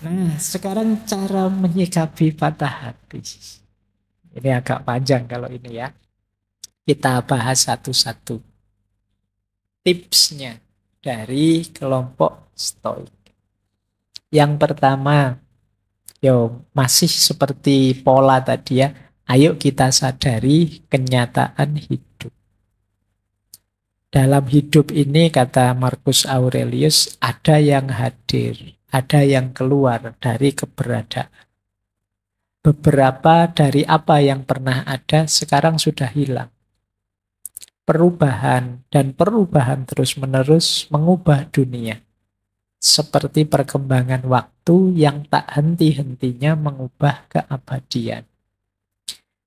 Nah, sekarang cara menyikapi patah hati. Ini agak panjang kalau ini ya. Kita bahas satu-satu tipsnya dari kelompok Stoik. Yang pertama, yo masih seperti pola tadi ya. Ayo kita sadari kenyataan hidup. Dalam hidup ini, kata Marcus Aurelius, ada yang hadir, ada yang keluar dari keberadaan. Beberapa dari apa yang pernah ada sekarang sudah hilang. Perubahan dan perubahan terus-menerus mengubah dunia. Seperti perkembangan waktu yang tak henti-hentinya mengubah keabadian.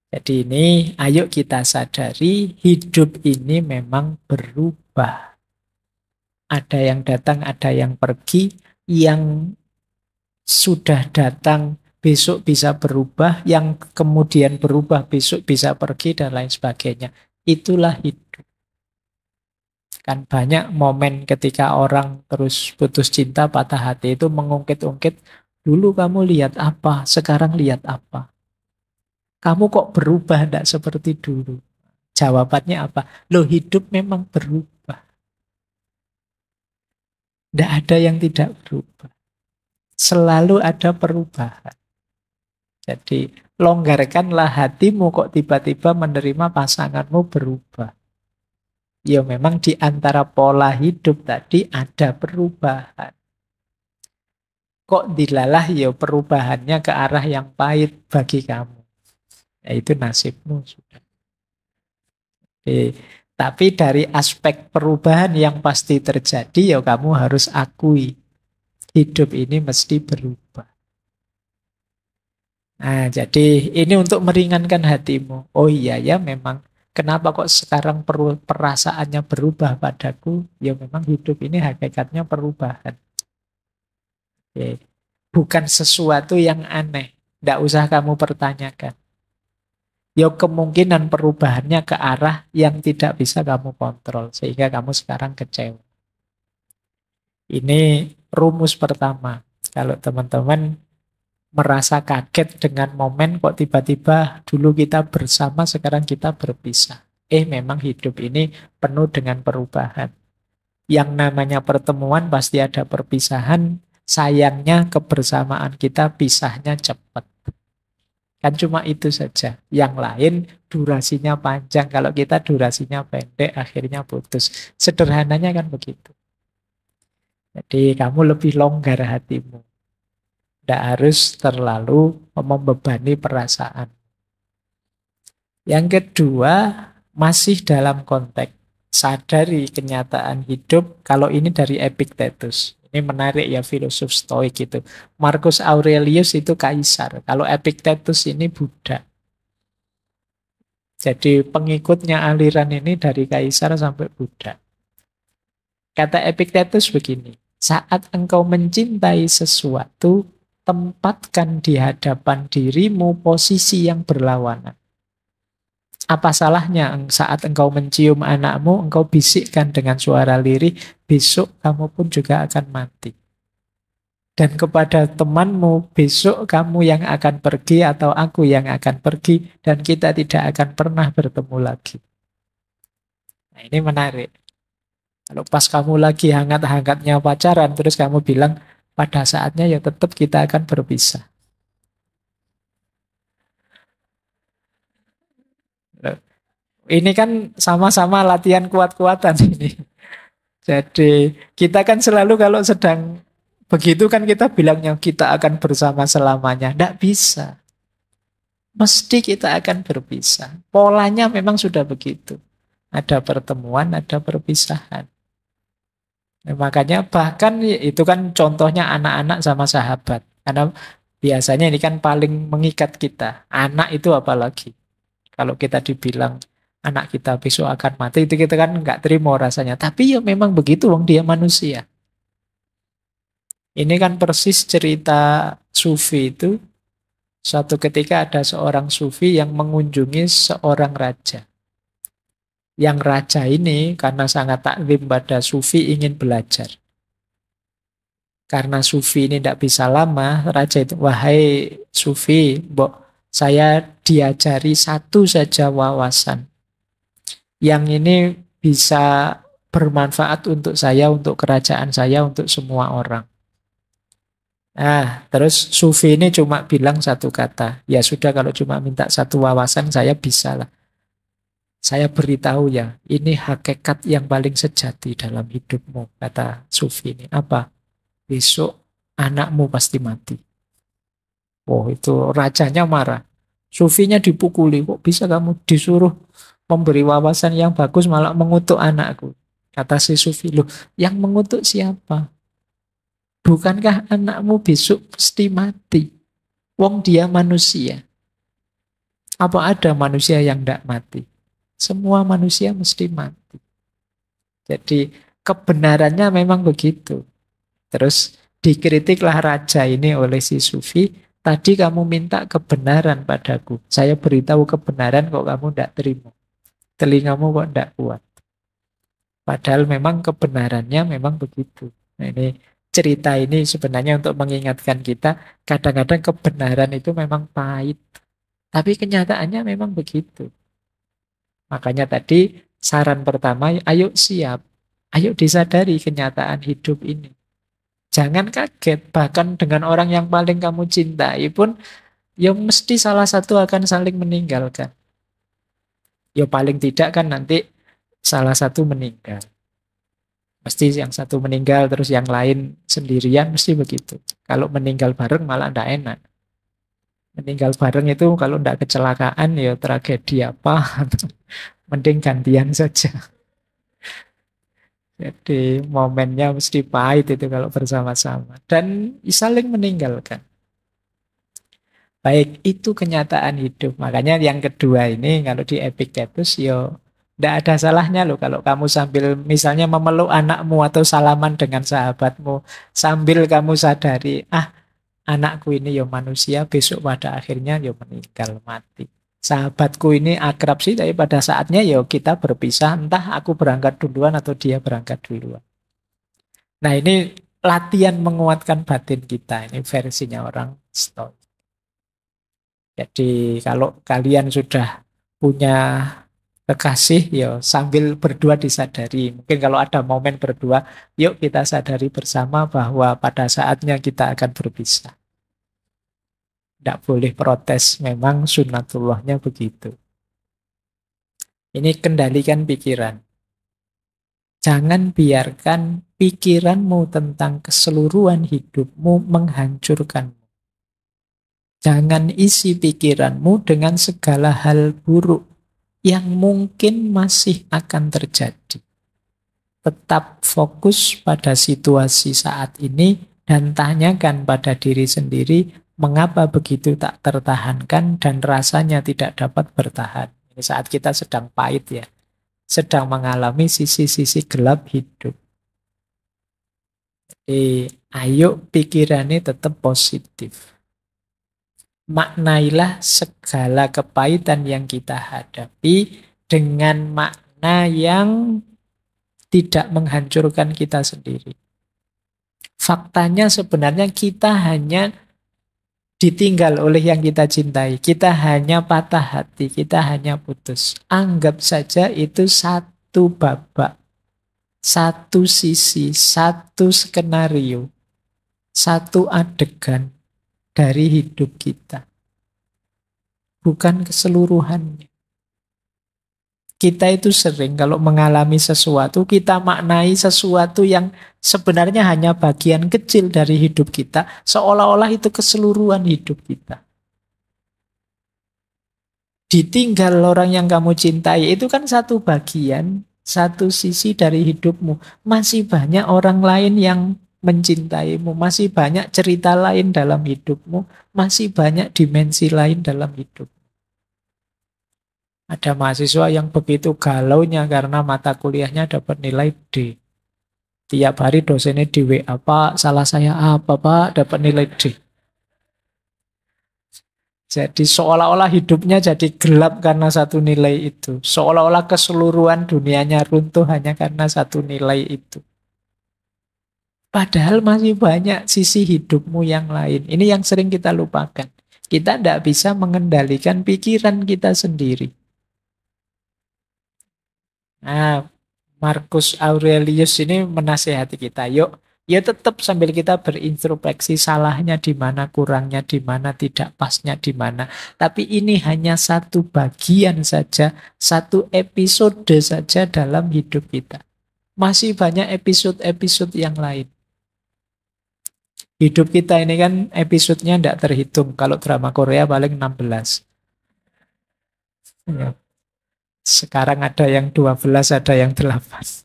Jadi ini ayo kita sadari hidup ini memang berubah. Ada yang datang, ada yang pergi, yang sudah datang besok bisa berubah, yang kemudian berubah besok bisa pergi, dan lain sebagainya. Itulah hidup. Kan banyak momen ketika orang terus putus cinta, patah hati itu mengungkit-ungkit, dulu kamu lihat apa, sekarang lihat apa. Kamu kok berubah, tidak seperti dulu. Jawabannya apa? Loh, hidup memang berubah. Tidak ada yang tidak berubah. Selalu ada perubahan. Jadi longgarkanlah hatimu kok tiba-tiba menerima pasanganmu berubah. Ya memang di antara pola hidup tadi ada perubahan. Kok dilalah ya perubahannya ke arah yang pahit bagi kamu. Ya itu nasibmu sudah. Tapi dari aspek perubahan yang pasti terjadi ya kamu harus akui. Hidup ini mesti berubah. Nah, jadi ini untuk meringankan hatimu. Oh iya ya, memang kenapa kok sekarang perasaannya berubah padaku? Ya memang hidup ini hakikatnya perubahan. Oke. Bukan sesuatu yang aneh. Tidak usah kamu pertanyakan. Ya kemungkinan perubahannya ke arah yang tidak bisa kamu kontrol. Sehingga kamu sekarang kecewa. Ini rumus pertama. Kalau teman-teman merasa kaget dengan momen kok tiba-tiba dulu kita bersama, sekarang kita berpisah. Memang hidup ini penuh dengan perubahan. Yang namanya pertemuan pasti ada perpisahan, sayangnya kebersamaan kita pisahnya cepat. Kan cuma itu saja. Yang lain durasinya panjang, kalau kita durasinya pendek, akhirnya putus. Sederhananya kan begitu. Jadi kamu lebih longgar hatimu. Tidak harus terlalu membebani perasaan. Yang kedua, masih dalam konteks sadari kenyataan hidup. Kalau ini dari Epictetus. Ini menarik ya, filosof Stoik itu. Marcus Aurelius itu kaisar. Kalau Epictetus ini Buddha. Jadi pengikutnya aliran ini dari kaisar sampai Buddha. Kata Epictetus begini, saat engkau mencintai sesuatu, tempatkan di hadapan dirimu posisi yang berlawanan. Apa salahnya saat engkau mencium anakmu, engkau bisikkan dengan suara lirih, besok kamu pun juga akan mati. Dan kepada temanmu, besok kamu yang akan pergi atau aku yang akan pergi, dan kita tidak akan pernah bertemu lagi. Nah, ini menarik. Kalau pas kamu lagi hangat-hangatnya pacaran, terus kamu bilang, pada saatnya ya tetap kita akan berpisah. Ini kan sama-sama latihan kuat-kuatan ini. Jadi kita kan selalu kalau sedang begitu kan kita bilangnya kita akan bersama selamanya. Tidak bisa. Mesti kita akan berpisah. Polanya memang sudah begitu. Ada pertemuan, ada perpisahan. Nah, makanya bahkan itu kan contohnya anak-anak sama sahabat. Karena biasanya ini kan paling mengikat kita. Anak itu apalagi. Kalau kita dibilang anak kita besok akan mati, itu kita kan nggak terima rasanya. Tapi ya memang begitu, wong dia manusia. Ini kan persis cerita Sufi itu. Suatu ketika ada seorang Sufi yang mengunjungi seorang raja. Yang raja ini karena sangat takzim pada Sufi ingin belajar. Karena sufi ini tidak bisa lama, raja itu, wahai sufi, mbok saya diajari satu saja wawasan. Yang ini bisa bermanfaat untuk saya, untuk kerajaan saya, untuk semua orang. Terus sufi ini cuma bilang satu kata. Ya sudah, kalau cuma minta satu wawasan, saya bisa lah. Saya beritahu ya, ini hakikat yang paling sejati dalam hidupmu, kata sufi ini. Apa? Besok anakmu pasti mati. Oh, itu rajanya marah. Sufinya dipukuli. Kok bisa kamu disuruh memberi wawasan yang bagus malah mengutuk anakku? Kata si sufi, loh, yang mengutuk siapa? Bukankah anakmu besok pasti mati? Wong dia manusia. Apa ada manusia yang tidak mati? Semua manusia mesti mati. Jadi kebenarannya memang begitu. Terus dikritiklah raja ini oleh si sufi. Tadi kamu minta kebenaran padaku. Saya beritahu kebenaran kok kamu tidak terima. Telingamu kok tidak kuat. Padahal memang kebenarannya memang begitu. Nah, ini cerita ini sebenarnya untuk mengingatkan kita, kadang-kadang kebenaran itu memang pahit. Tapi kenyataannya memang begitu. Makanya tadi saran pertama, ayo siap. Ayo disadari kenyataan hidup ini. Jangan kaget, bahkan dengan orang yang paling kamu cintai pun, ya mesti salah satu akan saling meninggalkan. Ya paling tidak kan nanti salah satu meninggal. Mesti yang satu meninggal, terus yang lain sendirian, mesti begitu. Kalau meninggal bareng malah tidak enak. Meninggal bareng itu kalau tidak kecelakaan, ya tragedi apa, mending gantian saja. Jadi momennya mesti pahit itu kalau bersama-sama. Dan saling meninggalkan. Baik, itu kenyataan hidup. Makanya yang kedua ini, kalau di Epictetus, yo tidak ada salahnya loh kalau kamu sambil misalnya memeluk anakmu atau salaman dengan sahabatmu, sambil kamu sadari, anakku ini yo manusia, besok pada akhirnya yo meninggal mati. Sahabatku ini akrab sih, tapi pada saatnya ya kita berpisah, entah aku berangkat duluan atau dia berangkat duluan. Nah, ini latihan menguatkan batin kita, ini versinya orang Stoik. Jadi kalau kalian sudah punya kekasih, ya sambil berdua disadari. Mungkin kalau ada momen berdua, yuk kita sadari bersama bahwa pada saatnya kita akan berpisah. Tidak boleh protes, memang sunnatullahnya begitu. Ini kendalikan pikiran. Jangan biarkan pikiranmu tentang keseluruhan hidupmu menghancurkanmu. Jangan isi pikiranmu dengan segala hal buruk yang mungkin masih akan terjadi. Tetap fokus pada situasi saat ini dan tanyakan pada diri sendiri mengapa begitu tak tertahankan dan rasanya tidak dapat bertahan. Ini saat kita sedang pahit ya, sedang mengalami sisi-sisi gelap hidup. Jadi ayo pikirannya tetap positif. Maknailah segala kepahitan yang kita hadapi dengan makna yang tidak menghancurkan kita sendiri. Faktanya sebenarnya kita hanya ditinggal oleh yang kita cintai. Kita hanya patah hati, kita hanya putus. Anggap saja itu satu babak, satu sisi, satu skenario, satu adegan dari hidup kita. Bukan keseluruhannya. Kita itu sering kalau mengalami sesuatu, kita maknai sesuatu yang sebenarnya hanya bagian kecil dari hidup kita, seolah-olah itu keseluruhan hidup kita. Ditinggal orang yang kamu cintai, itu kan satu bagian, satu sisi dari hidupmu. Masih banyak orang lain yang mencintaimu, masih banyak cerita lain dalam hidupmu, masih banyak dimensi lain dalam hidup. Ada mahasiswa yang begitu galaunya karena mata kuliahnya dapat nilai D. Tiap hari dosennya di WA, Pak, salah saya apa, Pak, dapat nilai D. Jadi seolah-olah hidupnya jadi gelap karena satu nilai itu. Seolah-olah keseluruhan dunianya runtuh hanya karena satu nilai itu. Padahal masih banyak sisi hidupmu yang lain. Ini yang sering kita lupakan. Kita tidak bisa mengendalikan pikiran kita sendiri. Nah, Marcus Aurelius ini menasehati kita, yuk, ya tetap sambil kita berintrospeksi salahnya di mana, kurangnya di mana, tidak pasnya di mana. Tapi ini hanya satu bagian saja, satu episode saja dalam hidup kita. Masih banyak episode-episode yang lain. Hidup kita ini kan episodenya tidak terhitung. Kalau drama Korea paling 16. Ya. Sekarang ada yang 12, ada yang 8.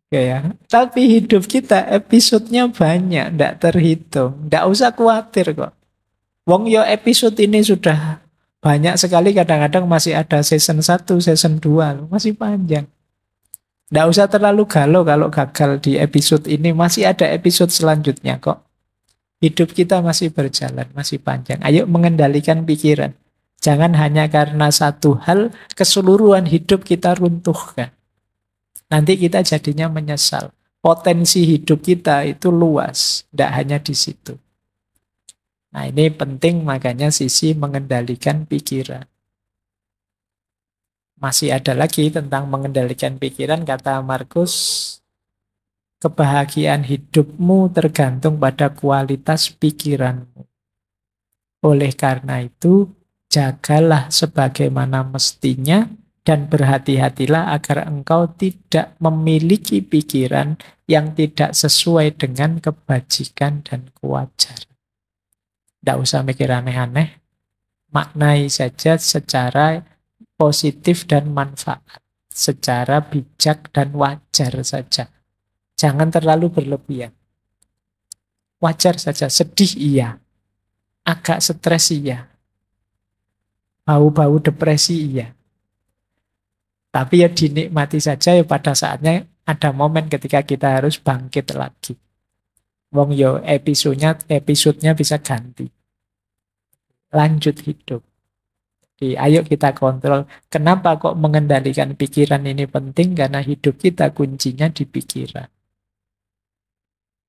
Oke ya. Tapi hidup kita episodenya banyak, tidak terhitung. Tidak usah khawatir kok. Wong yo episode ini sudah banyak sekali, kadang-kadang masih ada season 1, season 2, loh. Masih panjang. Tidak usah terlalu galau kalau gagal di episode ini, masih ada episode selanjutnya kok. Hidup kita masih berjalan, masih panjang. Ayo mengendalikan pikiran. Jangan hanya karena satu hal, keseluruhan hidup kita runtuhkan. Nanti kita jadinya menyesal. Potensi hidup kita itu luas, tidak hanya di situ. Nah, ini penting, makanya sisi mengendalikan pikiran. Masih ada lagi tentang mengendalikan pikiran, kata Markus, kebahagiaan hidupmu tergantung pada kualitas pikiranmu. Oleh karena itu, jagalah sebagaimana mestinya dan berhati-hatilah agar engkau tidak memiliki pikiran yang tidak sesuai dengan kebajikan dan kewajaran. Tidak usah mikir aneh-aneh, maknai saja secara positif dan manfaat, secara bijak dan wajar saja. Jangan terlalu berlebihan. Wajar saja, sedih iya, agak stres iya, bau-bau depresi iya. Tapi ya dinikmati saja, ya pada saatnya ada momen ketika kita harus bangkit lagi. Wong yo episodenya bisa ganti. Lanjut hidup. Jadi ayo kita kontrol. Kenapa kok mengendalikan pikiran ini penting? Karena hidup kita kuncinya di pikiran.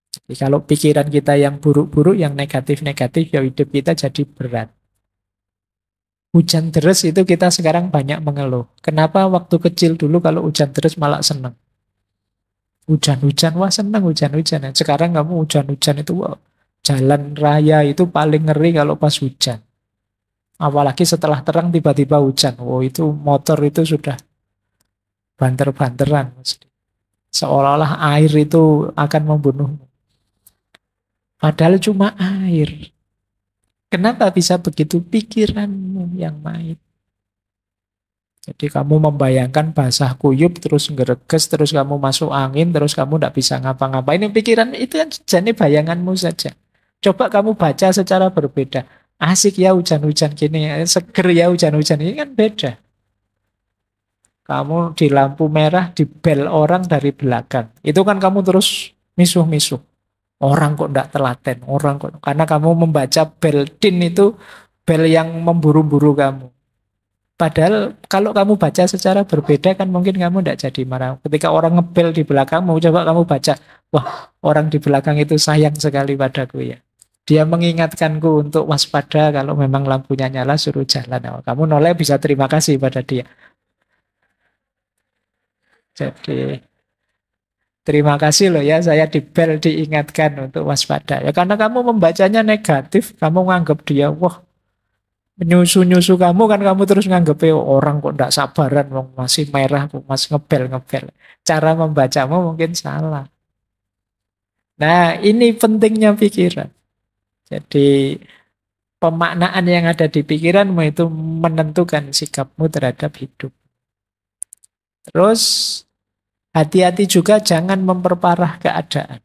Jadi kalau pikiran kita yang buruk-buruk, yang negatif-negatif, ya hidup kita jadi berat. Hujan deras itu kita sekarang banyak mengeluh. Kenapa waktu kecil dulu kalau hujan deras malah senang? Hujan-hujan, wah senang hujan-hujan. Sekarang kamu hujan-hujan itu, wah, jalan raya itu paling ngeri kalau pas hujan. Apalagi setelah terang tiba-tiba hujan. Oh, itu motor itu sudah banter-banteran. Seolah-olah air itu akan membunuhmu. Padahal cuma air. Kenapa bisa begitu? Pikiranmu yang main. Jadi kamu membayangkan basah kuyup, terus ngereges, terus kamu masuk angin, terus kamu tidak bisa ngapa-ngapain. Pikiran itu kan jadi bayanganmu saja. Coba kamu baca secara berbeda. Asik ya hujan-hujan gini, seger ya hujan-hujan ini, kan beda. Kamu di lampu merah, di bel orang dari belakang. Itu kan kamu terus misuh-misuh. Orang kok tidak telaten, orang kok. Karena kamu membaca bel din itu bel yang memburu-buru kamu. Padahal kalau kamu baca secara berbeda kan mungkin kamu tidak jadi marah. Ketika orang ngebel di belakangmu, coba kamu baca, wah, orang di belakang itu sayang sekali padaku ya. Dia mengingatkanku untuk waspada kalau memang lampunya nyala suruh jalan. Nah, kamu noleh bisa terima kasih pada dia. Jadi terima kasih loh ya, saya dibel diingatkan untuk waspada. Ya karena kamu membacanya negatif, kamu nganggap dia, wah, menyusu-nyusu kamu kan, kamu terus nganggep orang kok ndak sabaran, wong masih merah, kok masih ngebel-ngebel. Cara membacamu mungkin salah. Nah, ini pentingnya pikiran. Jadi pemaknaan yang ada di pikiranmu itu menentukan sikapmu terhadap hidup. Terus hati-hati juga jangan memperparah keadaan.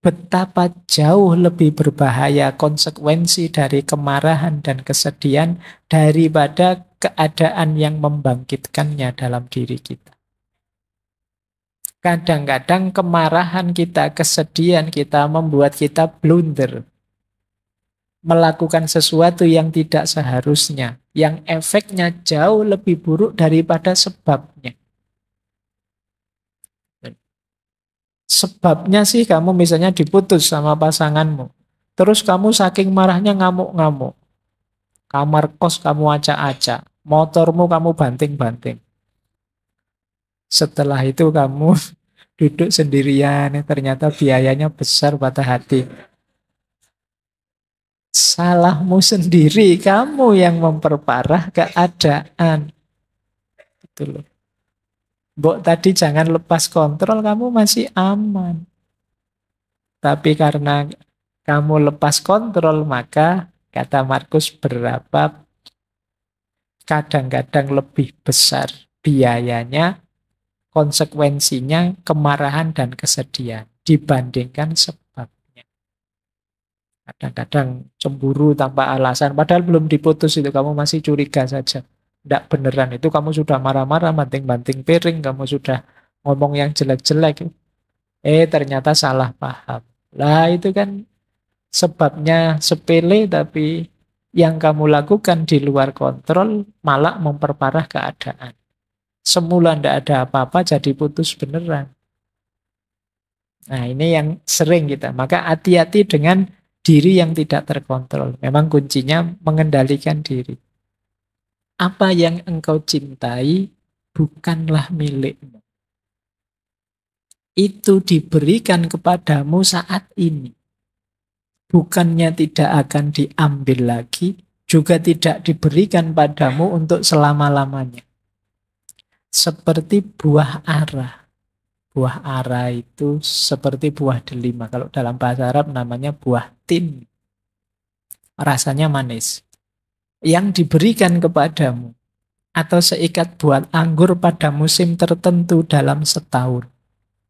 Betapa jauh lebih berbahaya konsekuensi dari kemarahan dan kesedihan daripada keadaan yang membangkitkannya dalam diri kita. Kadang-kadang kemarahan kita, kesedihan kita membuat kita blunder. Melakukan sesuatu yang tidak seharusnya, yang efeknya jauh lebih buruk daripada sebabnya. Sebabnya sih kamu misalnya diputus sama pasanganmu. Terus kamu saking marahnya ngamuk-ngamuk. Kamar kos kamu acak-acak. Motormu kamu banting-banting. Setelah itu kamu duduk sendirian. Ternyata biayanya besar, patah hati. Salahmu sendiri. Kamu yang memperparah keadaan. Gitu loh. Mbok tadi jangan lepas kontrol, kamu masih aman. Tapi karena kamu lepas kontrol, maka kata Markus berapa kadang-kadang lebih besar biayanya, konsekuensinya, kemarahan dan kesedihan dibandingkan sebabnya. Kadang-kadang cemburu tanpa alasan, padahal belum diputus itu kamu masih curiga saja. Tidak beneran itu kamu sudah marah-marah, banting-banting piring, kamu sudah ngomong yang jelek-jelek. Ternyata salah paham. Lah itu kan sebabnya sepele tapi yang kamu lakukan di luar kontrol malah memperparah keadaan. Semula ndak ada apa-apa jadi putus beneran. Nah ini yang sering kita. Maka hati-hati dengan diri yang tidak terkontrol. Memang kuncinya mengendalikan diri. Apa yang engkau cintai bukanlah milikmu. Itu diberikan kepadamu saat ini. Bukannya tidak akan diambil lagi, juga tidak diberikan padamu untuk selama-lamanya. Seperti buah ara. Buah ara itu seperti buah delima. Kalau dalam bahasa Arab namanya buah tin. Rasanya manis. Yang diberikan kepadamu atau seikat buah anggur pada musim tertentu dalam setahun.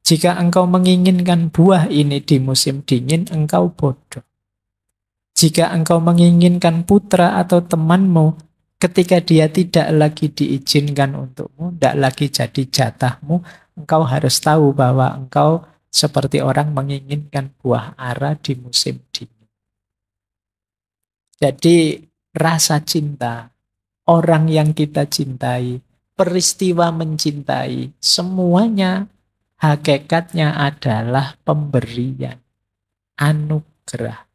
Jika engkau menginginkan buah ini di musim dingin, engkau bodoh. Jika engkau menginginkan putra atau temanmu ketika dia tidak lagi diizinkan untukmu, tidak lagi jadi jatahmu, engkau harus tahu bahwa engkau seperti orang menginginkan buah ara di musim dingin. Jadi rasa cinta, orang yang kita cintai, peristiwa mencintai, semuanya hakikatnya adalah pemberian, anugerah.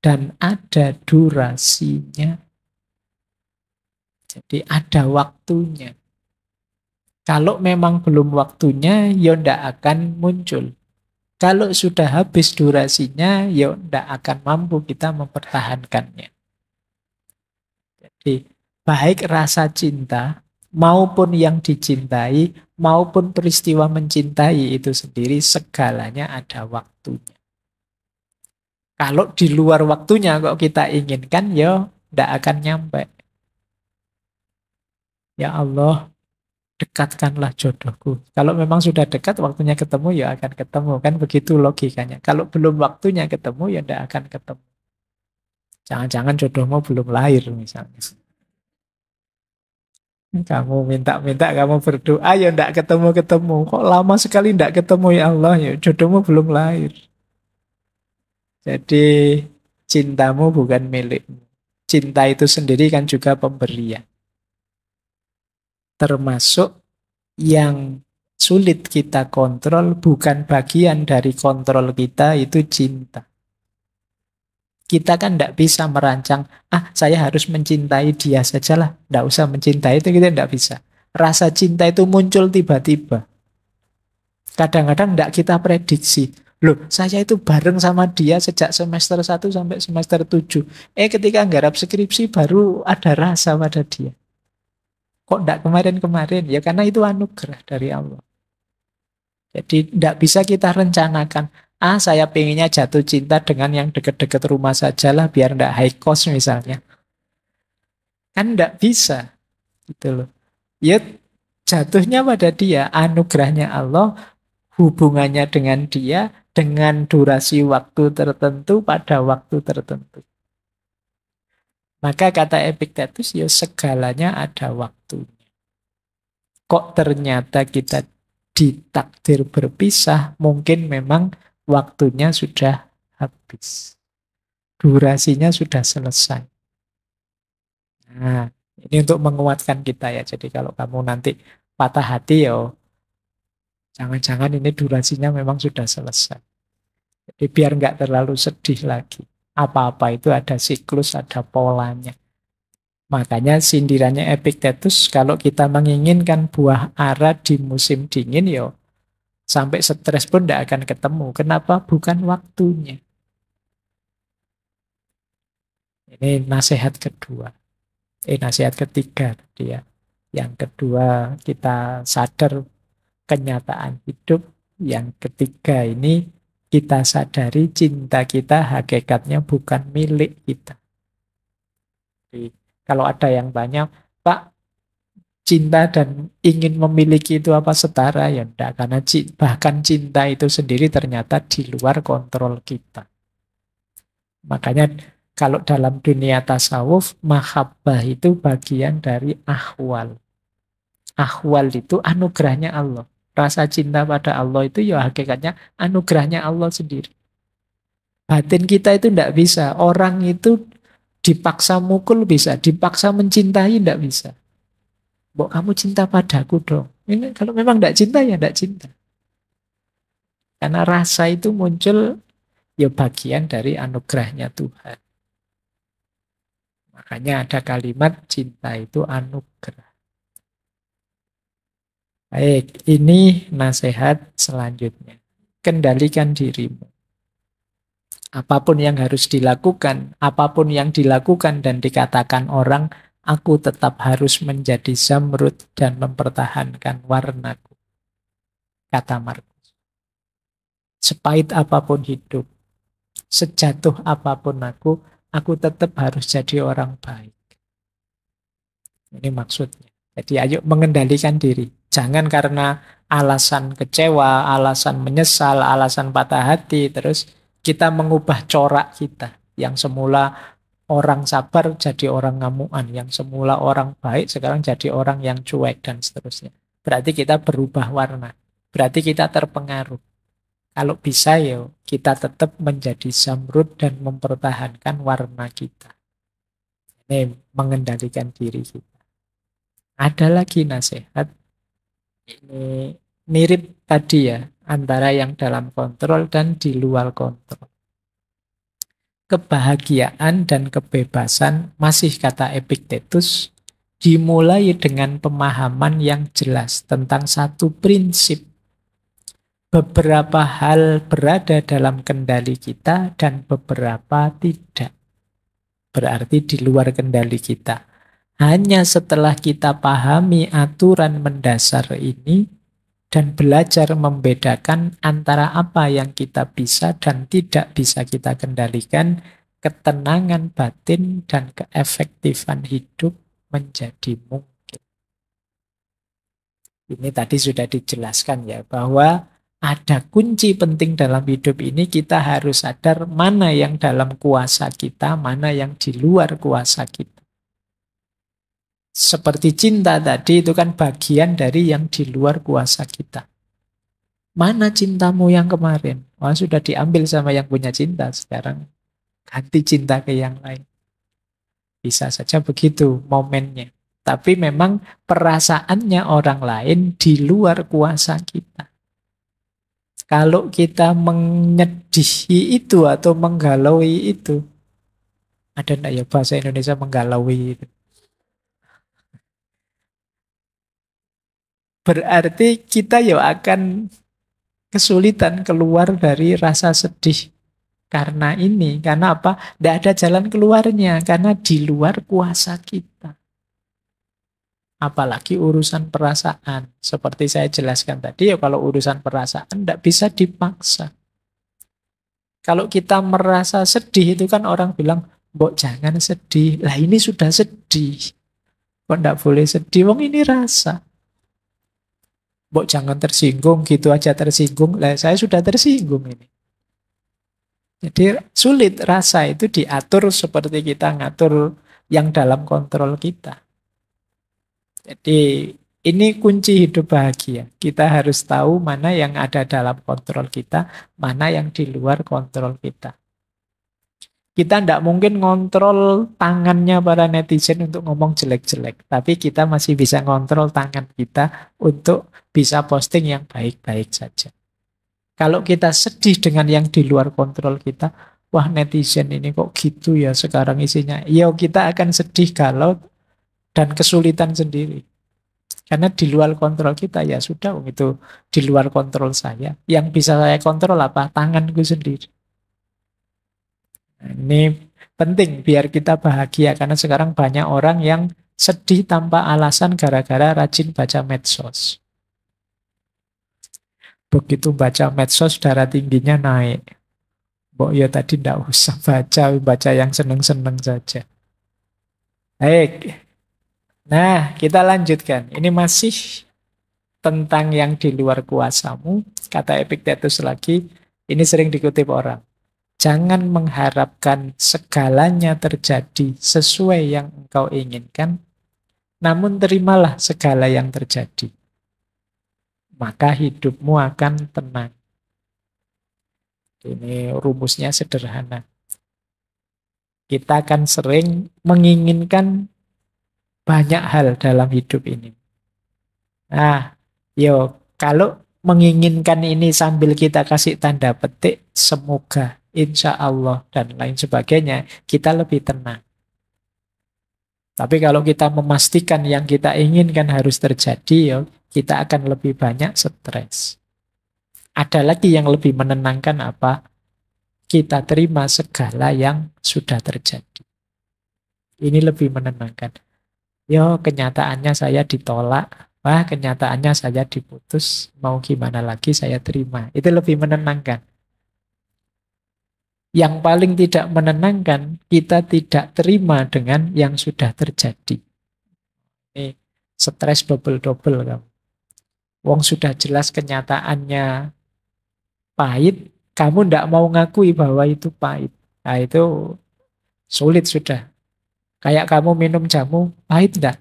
Dan ada durasinya. Jadi ada waktunya. Kalau memang belum waktunya, ya tidak akan muncul. Kalau sudah habis durasinya, ya tidak akan mampu kita mempertahankannya. Jadi baik rasa cinta, maupun yang dicintai, maupun peristiwa mencintai itu sendiri, segalanya ada waktunya. Kalau di luar waktunya kok kita inginkan, ya tidak akan nyampe. Ya Allah, dekatkanlah jodohku. Kalau memang sudah dekat, waktunya ketemu, ya akan ketemu. Kan begitu logikanya. Kalau belum waktunya ketemu, ya tidak akan ketemu. Jangan-jangan jodohmu belum lahir misalnya. Kamu minta-minta, kamu berdoa, ya tidak ketemu-ketemu. Kok lama sekali tidak ketemu, ya Allah, ya jodohmu belum lahir. Jadi cintamu bukan milikmu. Cinta itu sendiri kan juga pemberian. Termasuk yang sulit kita kontrol, bukan bagian dari kontrol kita, itu cinta. Kita kan tidak bisa merancang, saya harus mencintai dia sajalah. Tidak usah mencintai itu, kita tidak bisa. Rasa cinta itu muncul tiba-tiba. Kadang-kadang tidak kita prediksi. Loh, saya itu bareng sama dia sejak semester 1 sampai semester 7. Ketika nggarap skripsi baru ada rasa pada dia. Kok tidak kemarin-kemarin? Ya karena itu anugerah dari Allah. Jadi tidak bisa kita rencanakan. Saya pengennya jatuh cinta dengan yang dekat-dekat rumah sajalah biar tidak high cost misalnya. Kan tidak bisa. Gitu loh. Ya jatuhnya pada dia, anugerahnya Allah, hubungannya dengan dia, dengan durasi waktu tertentu pada waktu tertentu. Maka kata Epictetus, ya segalanya ada waktunya. Kok ternyata kita ditakdir berpisah, mungkin memang waktunya sudah habis. Durasinya sudah selesai. Nah, ini untuk menguatkan kita ya. Jadi kalau kamu nanti patah hati, ya Jangan-jangan ini durasinya memang sudah selesai. Jadi biar nggak terlalu sedih lagi. Apa-apa itu ada siklus, ada polanya. Makanya sindirannya Epictetus, kalau kita menginginkan buah ara di musim dingin, yo sampai stres pun tidak akan ketemu. Kenapa? Bukan waktunya. Ini nasihat kedua. Nasihat ketiga tadi ya. Yang kedua, kita sadar kenyataan hidup. Yang ketiga ini, kita sadari cinta kita hakikatnya bukan milik kita. Jadi, kalau ada yang tanya, Pak, cinta dan ingin memiliki itu apa setara? Ya enggak, karena bahkan cinta itu sendiri ternyata di luar kontrol kita. Makanya kalau dalam dunia tasawuf, mahabbah itu bagian dari ahwal. Ahwal itu anugerahnya Allah. Rasa cinta pada Allah itu ya hakikatnya anugerahnya Allah sendiri. Batin kita itu tidak bisa. Orang itu dipaksa mukul bisa, dipaksa mencintai tidak bisa. Mbok kamu cinta padaku dong. Ini kalau memang tidak cinta ya tidak cinta. Karena rasa itu muncul ya bagian dari anugerahnya Tuhan. Makanya ada kalimat cinta itu anugerah. Baik, ini nasihat selanjutnya. Kendalikan dirimu. Apapun yang harus dilakukan, apapun yang dilakukan dan dikatakan orang, aku tetap harus menjadi zamrud dan mempertahankan warnaku. Kata Markus. Sepahit apapun hidup, sejatuh apapun aku tetap harus jadi orang baik. Ini maksudnya. Jadi ayo mengendalikan diri. Jangan karena alasan kecewa, alasan menyesal, alasan patah hati, terus kita mengubah corak kita. Yang semula orang sabar jadi orang ngamuan, yang semula orang baik sekarang jadi orang yang cuek dan seterusnya. Berarti kita berubah warna. Berarti kita terpengaruh. Kalau bisa ya kita tetap menjadi zamrud dan mempertahankan warna kita. Ini mengendalikan diri kita. Ada lagi nasihat. Ini mirip tadi ya, antara yang dalam kontrol dan di luar kontrol. Kebahagiaan dan kebebasan, masih kata Epictetus, dimulai dengan pemahaman yang jelas tentang satu prinsip. Beberapa hal berada dalam kendali kita dan beberapa tidak. Berarti di luar kendali kita. Hanya setelah kita pahami aturan mendasar ini dan belajar membedakan antara apa yang kita bisa dan tidak bisa kita kendalikan, ketenangan batin dan keefektifan hidup menjadi mungkin. Ini tadi sudah dijelaskan ya, bahwa ada kunci penting dalam hidup ini, kita harus sadar mana yang dalam kuasa kita, mana yang di luar kuasa kita. Seperti cinta tadi, itu kan bagian dari yang di luar kuasa kita. Mana cintamu yang kemarin? Wah, sudah diambil sama yang punya cinta. Sekarang ganti cinta ke yang lain. Bisa saja begitu momennya. Tapi memang perasaannya orang lain di luar kuasa kita. Kalau kita menyedihi itu atau menggalaui itu, ada enggak ya bahasa Indonesia menggalaui itu? Berarti kita ya akan kesulitan keluar dari rasa sedih. Karena ini, karena apa? Tidak ada jalan keluarnya, karena di luar kuasa kita. Apalagi urusan perasaan. Seperti saya jelaskan tadi, ya kalau urusan perasaan tidak bisa dipaksa. Kalau kita merasa sedih, itu kan orang bilang, Mbok jangan sedih. Lah ini sudah sedih. Kok tidak boleh sedih? Wong ini rasa. Mbok jangan tersinggung, gitu aja tersinggung. Lah saya sudah tersinggung ini. Jadi sulit, rasa itu diatur seperti kita ngatur yang dalam kontrol kita. Jadi ini kunci hidup bahagia. Kita harus tahu mana yang ada dalam kontrol kita, mana yang di luar kontrol kita. Kita tidak mungkin ngontrol tangannya para netizen untuk ngomong jelek-jelek. Tapi kita masih bisa ngontrol tangan kita untuk bisa posting yang baik-baik saja. Kalau kita sedih dengan yang di luar kontrol kita, wah netizen ini kok gitu ya sekarang isinya. Ya kita akan sedih kalau dan kesulitan sendiri. Karena di luar kontrol kita ya sudah, itu di luar kontrol saya. Yang bisa saya kontrol apa? Tanganku sendiri. Nah, ini penting biar kita bahagia karena sekarang banyak orang yang sedih tanpa alasan gara-gara rajin baca medsos. Begitu baca medsos darah tingginya naik. Mbok ya tadi ndak usah baca yang seneng-seneng saja. Baik. Nah, kita lanjutkan. Ini masih tentang yang di luar kuasamu. Kata Epictetus lagi, ini sering dikutip orang. Jangan mengharapkan segalanya terjadi sesuai yang engkau inginkan, namun terimalah segala yang terjadi. Maka hidupmu akan tenang. Ini rumusnya sederhana. Kita akan sering menginginkan banyak hal dalam hidup ini. Nah, kalau menginginkan ini sambil kita kasih tanda petik, semoga, insya Allah, dan lain sebagainya, kita lebih tenang. Tapi kalau kita memastikan yang kita inginkan harus terjadi, kita akan lebih banyak stres. Ada lagi yang lebih menenangkan apa? Kita terima segala yang sudah terjadi. Ini lebih menenangkan. Kenyataannya saya ditolak. Wah, kenyataannya saya diputus. Mau gimana lagi saya terima. Itu lebih menenangkan. Yang paling tidak menenangkan, kita tidak terima dengan yang sudah terjadi. Ini stres double-double kamu. Wong sudah jelas kenyataannya pahit, kamu tidak mau ngakui bahwa itu pahit. Nah, itu sulit sudah. Kayak kamu minum jamu, pahit enggak?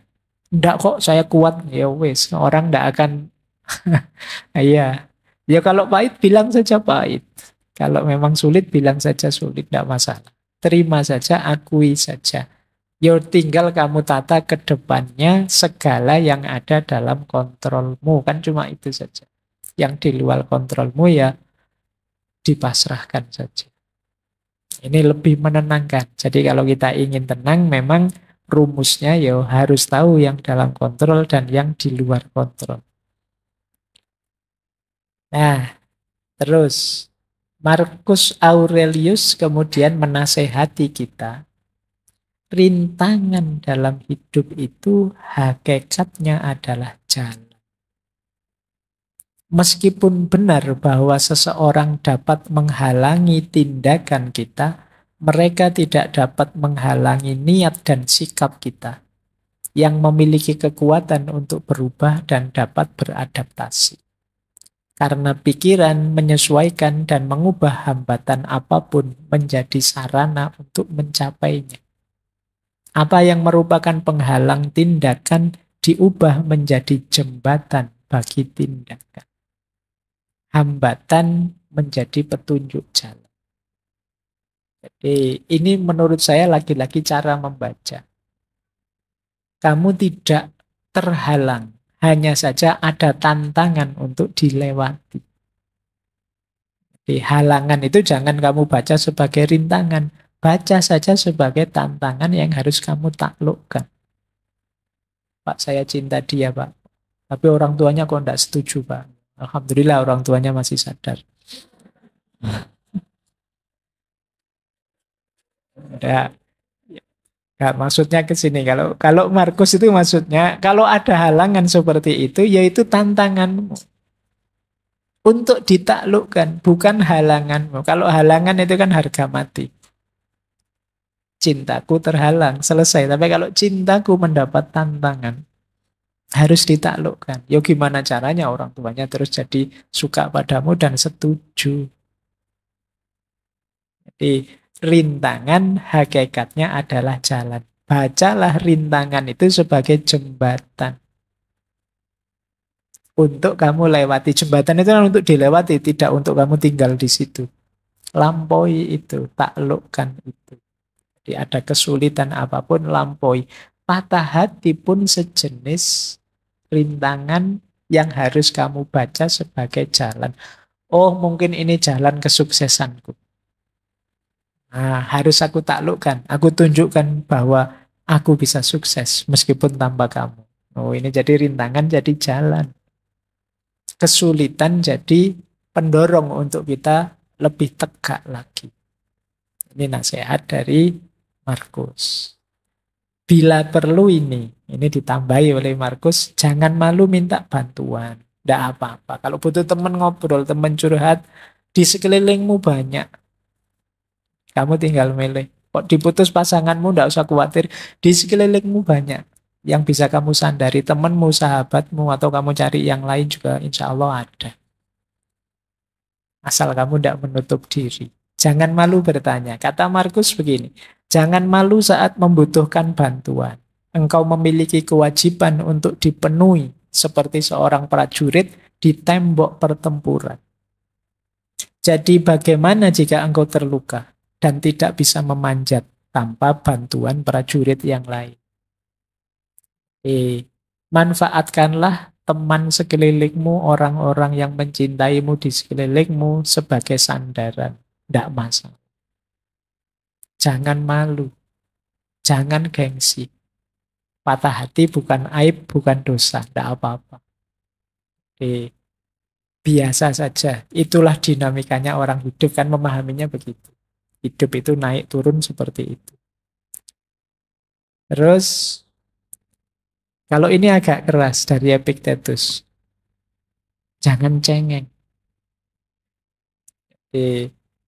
Enggak kok, saya kuat. Ya wes, orang enggak akan. Iya. Ya kalau pahit, bilang saja pahit. Kalau memang sulit, bilang saja sulit, enggak masalah. Terima saja, akui saja. Tinggal kamu tata ke depannya segala yang ada dalam kontrolmu. Kan cuma itu saja. Yang di luar kontrolmu ya dipasrahkan saja. Ini lebih menenangkan. Jadi kalau kita ingin tenang, memang rumusnya harus tahu yang dalam kontrol dan yang di luar kontrol. Nah, terus Marcus Aurelius kemudian menasehati kita. Rintangan dalam hidup itu hakikatnya adalah jalan. Meskipun benar bahwa seseorang dapat menghalangi tindakan kita, mereka tidak dapat menghalangi niat dan sikap kita yang memiliki kekuatan untuk berubah dan dapat beradaptasi. Karena pikiran menyesuaikan dan mengubah hambatan apapun menjadi sarana untuk mencapainya. Apa yang merupakan penghalang tindakan diubah menjadi jembatan bagi tindakan. Hambatan menjadi petunjuk jalan. Jadi ini menurut saya lagi-lagi cara membaca. Kamu tidak terhalang, hanya saja ada tantangan untuk dilewati. Jadi halangan itu jangan kamu baca sebagai rintangan, baca saja sebagai tantangan yang harus kamu taklukkan. Pak, saya cinta dia, Pak. Tapi orang tuanya kok tidak setuju, Pak. Alhamdulillah orang tuanya masih sadar. Ya, ya, maksudnya ke sini. Kalau Markus itu maksudnya, kalau ada halangan seperti itu, yaitu tantanganmu untuk ditaklukkan, bukan halanganmu. Kalau halangan itu kan harga mati. Cintaku terhalang, selesai. Tapi kalau cintaku mendapat tantangan, harus ditaklukkan. Gimana caranya orang tuanya terus jadi suka padamu dan setuju. Jadi rintangan hakikatnya adalah jalan. Bacalah rintangan itu sebagai jembatan. Untuk kamu lewati. Jembatan itu untuk dilewati, tidak untuk kamu tinggal di situ. Lampaui itu, taklukkan itu. Jadi ada kesulitan apapun, lampaui. Patah hati pun sejenis rintangan yang harus kamu baca sebagai jalan. Oh, mungkin ini jalan kesuksesanku. Nah, harus aku taklukkan. Aku tunjukkan bahwa aku bisa sukses meskipun tanpa kamu. Oh, ini jadi rintangan, jadi jalan. Kesulitan jadi pendorong untuk kita lebih tegak lagi. Ini nasihat dari Markus. Bila perlu ini ditambahi oleh Markus, jangan malu minta bantuan. Tidak apa-apa. Kalau butuh teman ngobrol, teman curhat, di sekelilingmu banyak. Kamu tinggal milih. Kok diputus pasanganmu, tidak usah khawatir. Di sekelilingmu banyak yang bisa kamu sandari. Temanmu, sahabatmu, atau kamu cari yang lain juga insya Allah ada. Asal kamu tidak menutup diri. Jangan malu bertanya. Kata Markus begini, jangan malu saat membutuhkan bantuan. Engkau memiliki kewajiban untuk dipenuhi seperti seorang prajurit di tembok pertempuran. Jadi bagaimana jika engkau terluka dan tidak bisa memanjat tanpa bantuan prajurit yang lain? Manfaatkanlah teman sekelilingmu, orang-orang yang mencintaimu di sekelilingmu sebagai sandaran. Tidak masalah. Jangan malu. Jangan gengsi. Patah hati bukan aib, bukan dosa. Tidak apa-apa. Biasa saja. Itulah dinamikanya orang hidup. Kan memahaminya begitu. Hidup itu naik turun seperti itu. Terus, kalau ini agak keras dari Epictetus. Jangan cengeng.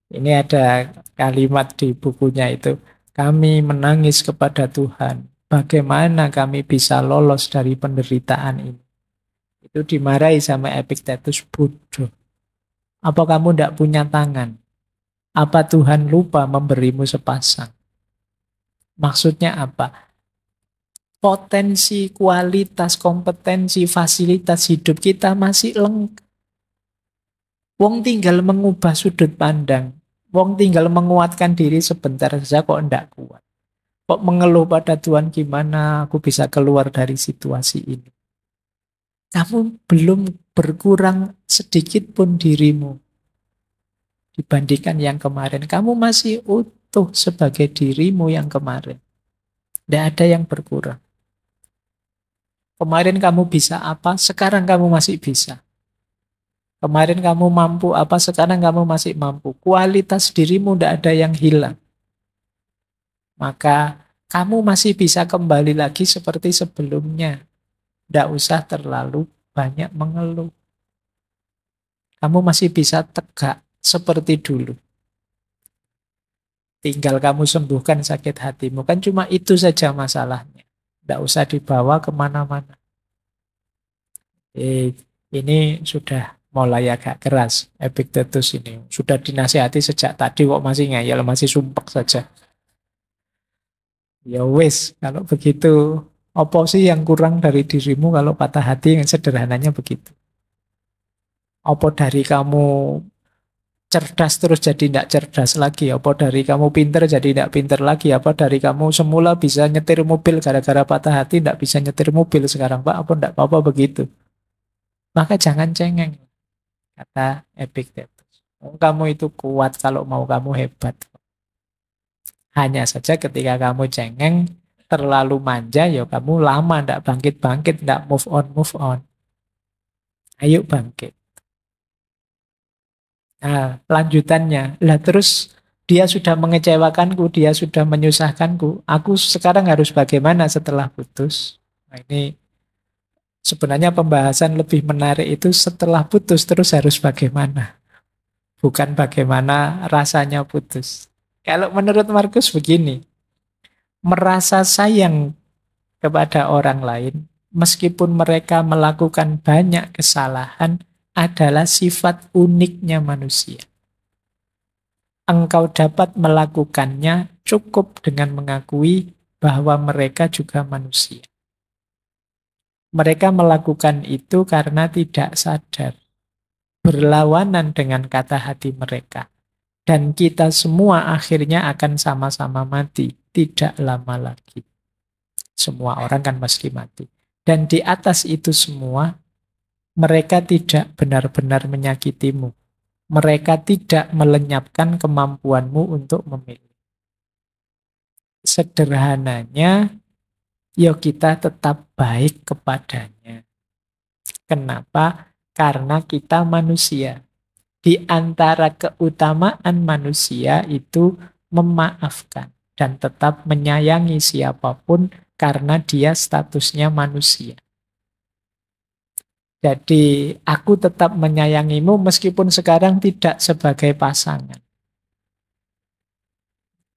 Ini ada kalimat di bukunya itu. Kami menangis kepada Tuhan. Bagaimana kami bisa lolos dari penderitaan ini? Itu dimarahi sama Epictetus, bodoh. Apa kamu tidak punya tangan? Apa Tuhan lupa memberimu sepasang? Maksudnya apa? Potensi, kualitas, kompetensi, fasilitas hidup kita masih lengkap. Wong tinggal mengubah sudut pandang. Wong tinggal menguatkan diri sebentar saja kok enggak kuat. Kok mengeluh pada Tuhan, gimana aku bisa keluar dari situasi ini. Kamu belum berkurang sedikit pun dirimu dibandingkan yang kemarin. Kamu masih utuh sebagai dirimu yang kemarin. Tidak ada yang berkurang. Kemarin kamu bisa apa, sekarang kamu masih bisa. Kemarin kamu mampu apa, sekarang kamu masih mampu. Kualitas dirimu tidak ada yang hilang. Maka kamu masih bisa kembali lagi seperti sebelumnya. Tidak usah terlalu banyak mengeluh. Kamu masih bisa tegak seperti dulu. Tinggal kamu sembuhkan sakit hatimu. Kan cuma itu saja masalahnya. Tidak usah dibawa kemana-mana. Ini sudah mulai agak keras. Epictetus ini sudah dinasihati sejak tadi kok masih ngeyel, masih sumpek saja. Ya wis, kalau begitu apa sih yang kurang dari dirimu kalau patah hati? Yang sederhananya begitu. Apa dari kamu cerdas terus jadi tidak cerdas lagi? Apa dari kamu pinter jadi tidak pinter lagi? Apa dari kamu semula bisa nyetir mobil gara-gara patah hati tidak bisa nyetir mobil sekarang, Pak? Apa tidak apa-apa begitu? Maka jangan cengeng, kata Epictetus. Kamu itu kuat kalau mau, kamu hebat. Hanya saja ketika kamu cengeng, terlalu manja, ya kamu lama tidak bangkit-bangkit, tidak move on. Ayo bangkit. Nah, lanjutannya. Lah terus dia sudah mengecewakanku, dia sudah menyusahkanku. Aku sekarang harus bagaimana setelah putus? Nah, ini sebenarnya pembahasan lebih menarik itu setelah putus terus harus bagaimana. Bukan bagaimana rasanya putus. Kalau menurut Markus begini, merasa sayang kepada orang lain, meskipun mereka melakukan banyak kesalahan, adalah sifat uniknya manusia. Engkau dapat melakukannya cukup dengan mengakui bahwa mereka juga manusia. Mereka melakukan itu karena tidak sadar, berlawanan dengan kata hati mereka. Dan kita semua akhirnya akan sama-sama mati. tidak lama lagi. Semua orang kan pasti mati. Dan di atas itu semua, mereka tidak benar-benar menyakitimu. Mereka tidak melenyapkan kemampuanmu untuk memilih. Sederhananya, ya kita tetap baik kepadanya. Kenapa? Karena kita manusia. Di antara keutamaan manusia itu memaafkan dan tetap menyayangi siapapun karena dia statusnya manusia. Jadi aku tetap menyayangimu meskipun sekarang tidak sebagai pasangan.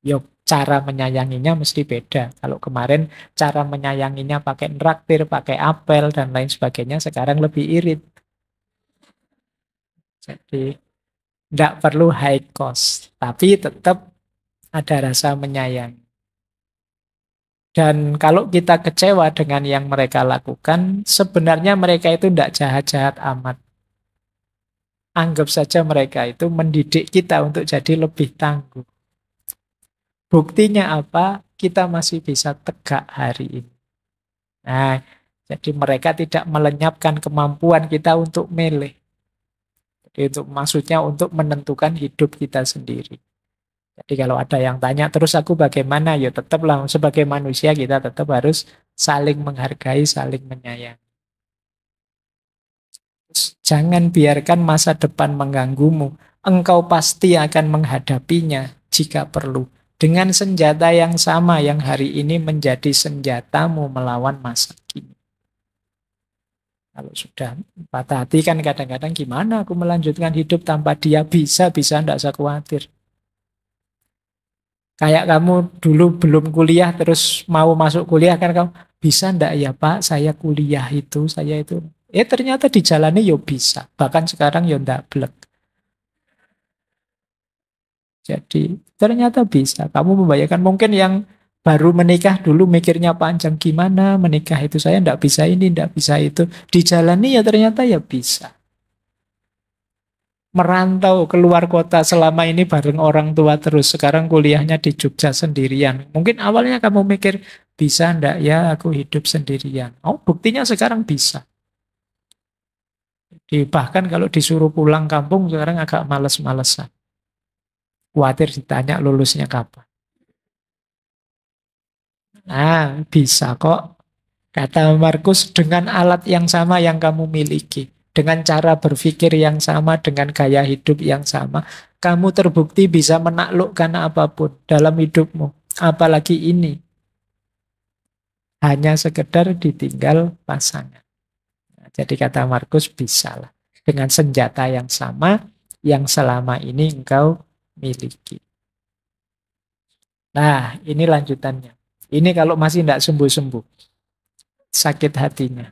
Yo, cara menyayanginya mesti beda. Kalau kemarin cara menyayanginya pakai nraktir, pakai apel, dan lain sebagainya, sekarang lebih irit. Jadi tidak perlu high cost, tapi tetap ada rasa menyayangi. Dan kalau kita kecewa dengan yang mereka lakukan, sebenarnya mereka itu tidak jahat-jahat amat. Anggap saja mereka itu mendidik kita untuk jadi lebih tangguh. Buktinya apa? Kita masih bisa tegak hari ini. Nah, jadi mereka tidak melenyapkan kemampuan kita untuk milih. Jadi maksudnya untuk menentukan hidup kita sendiri. Jadi kalau ada yang tanya terus aku bagaimana, ya tetaplah sebagai manusia kita tetap harus saling menghargai, saling menyayangi. Jangan biarkan masa depan mengganggumu. Engkau pasti akan menghadapinya jika perlu. Dengan senjata yang sama yang hari ini menjadi senjatamu melawan masa kini. Kalau sudah patah hati kan kadang-kadang gimana aku melanjutkan hidup tanpa dia, bisa, tidak usah khawatir. Kayak kamu dulu belum kuliah terus mau masuk kuliah kan kamu, bisa ndak ya Pak saya kuliah itu, saya itu. Ternyata dijalani yo bisa. Bahkan sekarang yo ndak blek. Jadi ternyata bisa. Kamu membayangkan mungkin yang baru menikah dulu mikirnya panjang gimana menikah itu saya ndak bisa ini, ndak bisa itu. Dijalani ya ternyata ya bisa. Merantau keluar kota selama ini bareng orang tua terus. Sekarang kuliahnya di Jogja sendirian. Mungkin awalnya kamu mikir, bisa ndak ya aku hidup sendirian. Oh, buktinya sekarang bisa. Bahkan kalau disuruh pulang kampung sekarang agak males-malesan. Khawatir ditanya lulusnya kapan. Nah, bisa kok. Kata Markus, dengan alat yang sama yang kamu miliki. Dengan cara berpikir yang sama, dengan gaya hidup yang sama, kamu terbukti bisa menaklukkan apapun dalam hidupmu. Apalagi ini. Hanya sekedar ditinggal pasangan. Nah, jadi kata Markus, bisalah. Dengan senjata yang sama, yang selama ini engkau miliki. Nah, ini lanjutannya. Ini kalau masih tidak sembuh-sembuh. Sakit hatinya.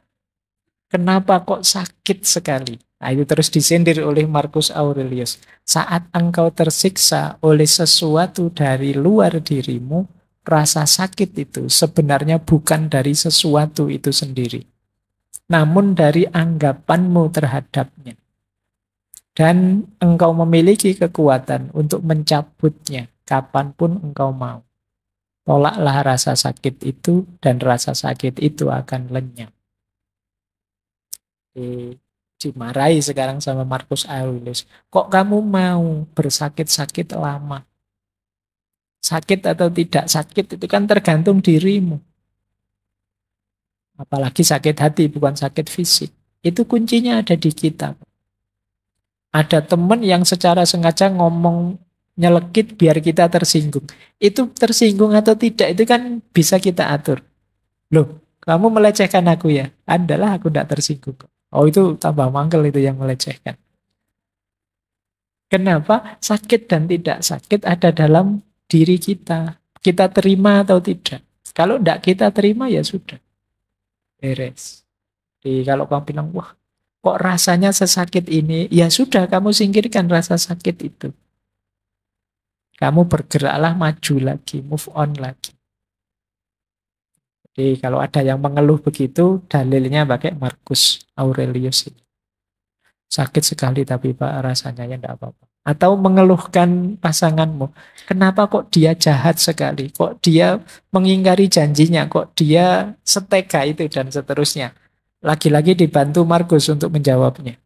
Kenapa kok sakit sekali? Nah, itu terus disindir oleh Marcus Aurelius. Saat engkau tersiksa oleh sesuatu dari luar dirimu, rasa sakit itu sebenarnya bukan dari sesuatu itu sendiri, namun dari anggapanmu terhadapnya. Dan engkau memiliki kekuatan untuk mencabutnya kapanpun engkau mau. Tolaklah rasa sakit itu dan rasa sakit itu akan lenyap. Dimarahi sekarang sama Marcus Aurelius. Kok kamu mau bersakit-sakit lama? Sakit atau tidak sakit itu kan tergantung dirimu. Apalagi sakit hati bukan sakit fisik. Itu kuncinya ada di kita. Ada teman yang secara sengaja ngomong nyelekit biar kita tersinggung. Itu tersinggung atau tidak itu kan bisa kita atur. Loh, kamu melecehkan aku ya? Adalah aku tidak tersinggung. Oh itu tambah mangkel itu yang melecehkan. Kenapa? Sakit dan tidak sakit ada dalam diri kita. Kita terima atau tidak. Kalau tidak kita terima ya sudah. Beres. Jadi kalau kamu bilang, wah kok rasanya sesakit ini? Ya sudah kamu singkirkan rasa sakit itu. Kamu bergeraklah maju lagi, move on lagi. Jadi kalau ada yang mengeluh begitu, dalilnya pakai Marcus Aurelius ini. Sakit sekali tapi Pak rasanya ya enggak apa-apa. Atau mengeluhkan pasanganmu. Kenapa kok dia jahat sekali? Kok dia mengingkari janjinya? Kok dia setega itu dan seterusnya? Lagi-lagi dibantu Markus untuk menjawabnya.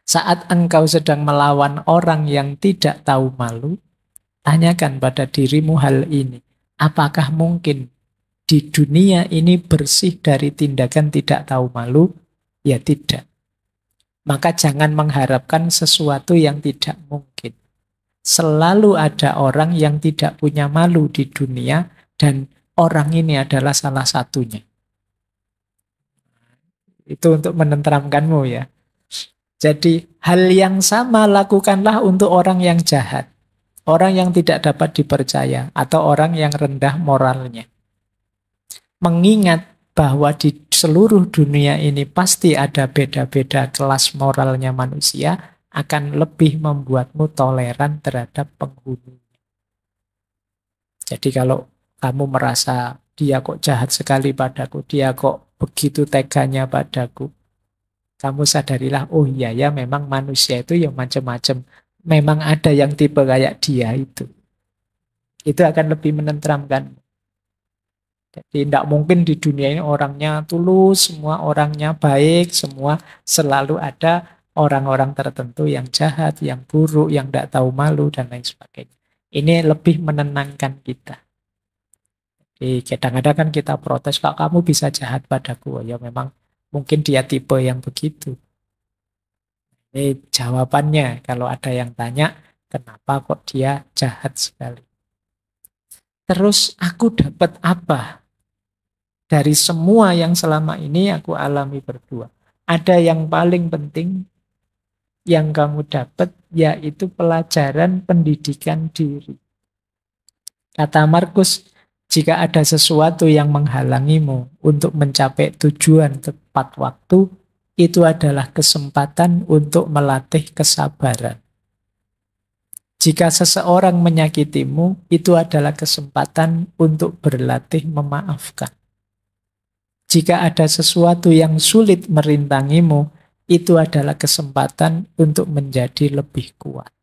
Saat engkau sedang melawan orang yang tidak tahu malu, tanyakan pada dirimu hal ini. Apakah mungkin di dunia ini bersih dari tindakan tidak tahu malu? Ya tidak. Maka jangan mengharapkan sesuatu yang tidak mungkin. Selalu ada orang yang tidak punya malu di dunia dan orang ini adalah salah satunya. Itu untuk menenteramkanmu ya. Jadi hal yang sama lakukanlah untuk orang yang jahat. Orang yang tidak dapat dipercaya atau orang yang rendah moralnya. Mengingat bahwa di seluruh dunia ini pasti ada beda-beda kelas moralnya manusia, akan lebih membuatmu toleran terhadap penghuni. Jadi kalau kamu merasa dia kok jahat sekali padaku, dia kok begitu teganya padaku, kamu sadarilah, oh iya ya memang manusia itu ya macam-macam. Memang ada yang tipe kayak dia itu. Itu akan lebih menenteramkan. Jadi tidak mungkin di dunia ini orangnya tulus, semua orangnya baik, semua selalu ada orang-orang tertentu yang jahat, yang buruk, yang tidak tahu malu, dan lain sebagainya. Ini lebih menenangkan kita. Jadi kadang-kadang kan kita protes, kok kamu bisa jahat padaku? Oh, ya memang mungkin dia tipe yang begitu. Ini jawabannya kalau ada yang tanya, kenapa kok dia jahat sekali? Terus aku dapat apa? Dari semua yang selama ini aku alami berdua. Ada yang paling penting yang kamu dapat, yaitu pelajaran pendidikan diri. Kata Markus, jika ada sesuatu yang menghalangimu untuk mencapai tujuan tepat waktu, itu adalah kesempatan untuk melatih kesabaran. Jika seseorang menyakitimu, itu adalah kesempatan untuk berlatih memaafkan. Jika ada sesuatu yang sulit merintangimu, itu adalah kesempatan untuk menjadi lebih kuat.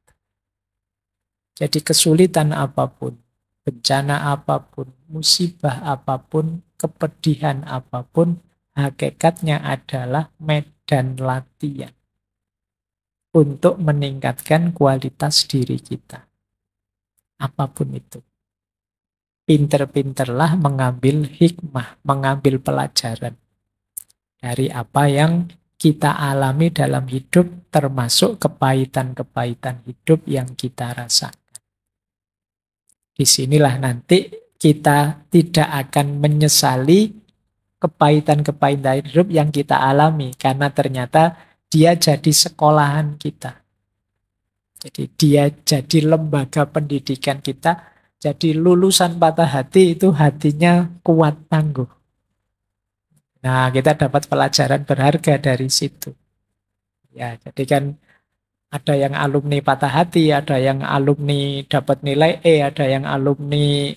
Jadi kesulitan apapun, bencana apapun, musibah apapun, kepedihan apapun, hakikatnya adalah medan latihan untuk meningkatkan kualitas diri kita. Apapun itu. Pinter-pinterlah mengambil hikmah, mengambil pelajaran dari apa yang kita alami dalam hidup, termasuk kepahitan-kepahitan hidup yang kita rasakan. Disinilah nanti kita tidak akan menyesali kepahitan-kepahitan hidup yang kita alami, karena ternyata dia jadi sekolahan kita. Jadi dia jadi lembaga pendidikan kita. Jadi lulusan patah hati itu hatinya kuat tangguh. Nah, kita dapat pelajaran berharga dari situ. Ya, jadi kan ada yang alumni patah hati, ada yang alumni dapat nilai E, ada yang alumni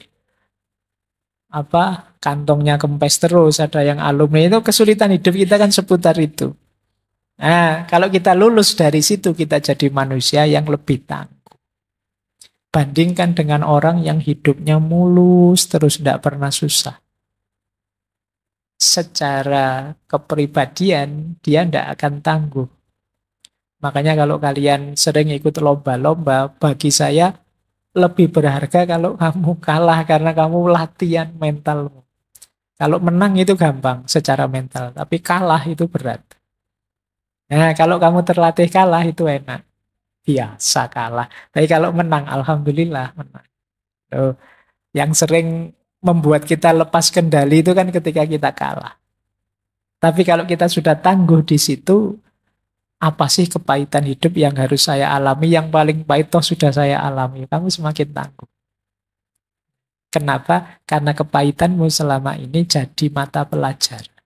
kantongnya kempes terus, ada yang alumni itu kesulitan hidup kita kan seputar itu. Nah, kalau kita lulus dari situ, kita jadi manusia yang lebih tangguh. Bandingkan dengan orang yang hidupnya mulus, terus tidak pernah susah. Secara kepribadian, dia tidak akan tangguh. Makanya kalau kalian sering ikut lomba-lomba, bagi saya lebih berharga kalau kamu kalah karena kamu latihan mentalmu. Kalau menang itu gampang secara mental, tapi kalah itu berat. Nah, kalau kamu terlatih kalah itu enak. Biasa kalah. Tapi kalau menang, alhamdulillah menang. Tuh, yang sering membuat kita lepas kendali itu kan ketika kita kalah. Tapi kalau kita sudah tangguh di situ, apa sih kepahitan hidup yang harus saya alami? Yang paling pahit toh sudah saya alami. Kamu semakin tangguh. Kenapa? Karena kepahitanmu selama ini jadi mata pelajaran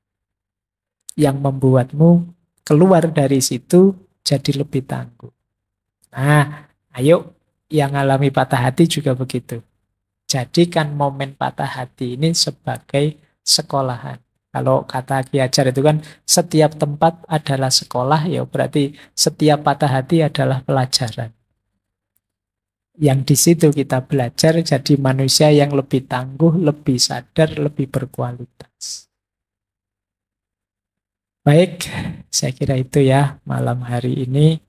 yang membuatmu keluar dari situ jadi lebih tangguh. Nah, ayo yang alami patah hati juga begitu. Jadikan momen patah hati ini sebagai sekolahan. Kalau kata Ki Hajar itu kan setiap tempat adalah sekolah, ya berarti setiap patah hati adalah pelajaran. Yang di situ kita belajar jadi manusia yang lebih tangguh, lebih sadar, lebih berkualitas. Baik, saya kira itu ya malam hari ini.